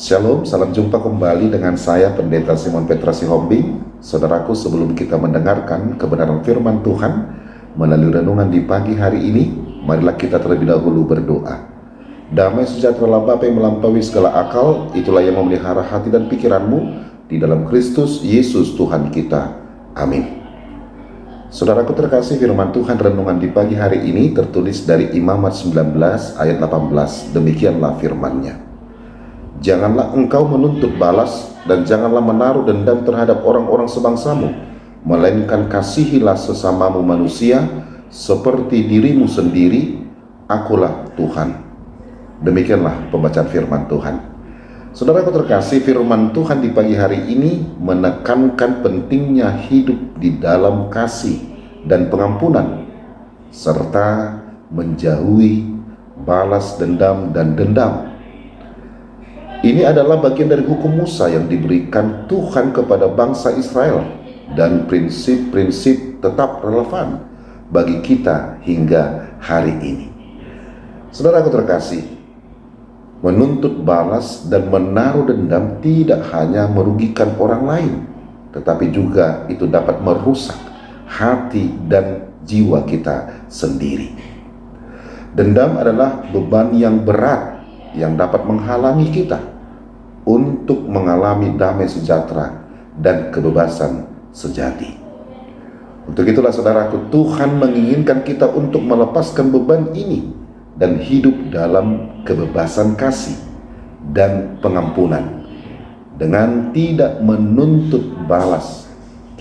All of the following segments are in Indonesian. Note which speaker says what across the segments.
Speaker 1: Shalom, salam jumpa kembali dengan saya Pendeta Simon Petra Sihombing. Saudaraku, sebelum kita mendengarkan kebenaran firman Tuhan melalui renungan di pagi hari ini, marilah kita terlebih dahulu berdoa. Damai sejahtera Bapa yang melampaui segala akal, itulah yang memelihara hati dan pikiranmu di dalam Kristus Yesus Tuhan kita. Amin. Saudaraku terkasih, firman Tuhan renungan di pagi hari ini tertulis dari Imamat 19 ayat 18. Demikianlah firman-Nya. Janganlah engkau menuntut balas dan janganlah menaruh dendam terhadap orang-orang sebangsamu, melainkan kasihilah sesamamu manusia seperti dirimu sendiri. Akulah Tuhan. Demikianlah pembacaan firman Tuhan. Saudaraku terkasih, firman Tuhan di pagi hari ini menekankan pentingnya hidup di dalam kasih dan pengampunan, serta menjauhi balas dendam dan dendam. Ini adalah bagian dari hukum Musa yang diberikan Tuhan kepada bangsa Israel, dan prinsip-prinsip tetap relevan bagi kita hingga hari ini. Saudaraku terkasih, menuntut balas dan menaruh dendam tidak hanya merugikan orang lain, tetapi juga itu dapat merusak hati dan jiwa kita sendiri. Dendam adalah beban yang berat yang dapat menghalangi kita untuk mengalami damai sejahtera dan kebebasan sejati. Untuk itulah saudaraku, Tuhan menginginkan kita untuk melepaskan beban ini dan hidup dalam kebebasan kasih dan pengampunan. Dengan tidak menuntut balas,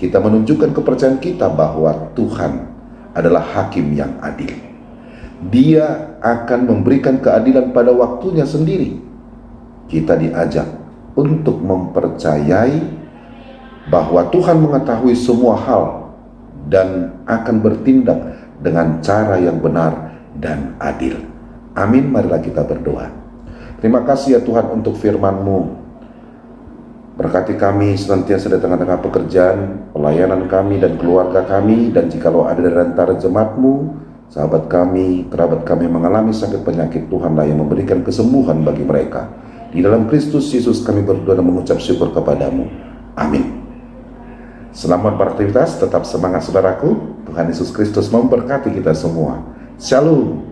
Speaker 1: kita menunjukkan kepercayaan kita bahwa Tuhan adalah hakim yang adil. Dia akan memberikan keadilan pada waktunya sendiri. Kita diajak untuk mempercayai bahwa Tuhan mengetahui semua hal dan akan bertindak dengan cara yang benar dan adil. Amin. Marilah kita berdoa. Terima kasih ya Tuhan untuk firman-Mu. Berkati kami senantiasa di tengah-tengah pekerjaan, pelayanan kami dan keluarga kami, dan jikalau ada dari antara jemaat-Mu, sahabat kami, kerabat kami mengalami sakit penyakit, Tuhanlah yang memberikan kesembuhan bagi mereka. Di dalam Kristus Yesus kami berdoa dan mengucap syukur kepadamu. Amin. Selamat beraktivitas, tetap semangat saudaraku. Tuhan Yesus Kristus memberkati kita semua. Shalom.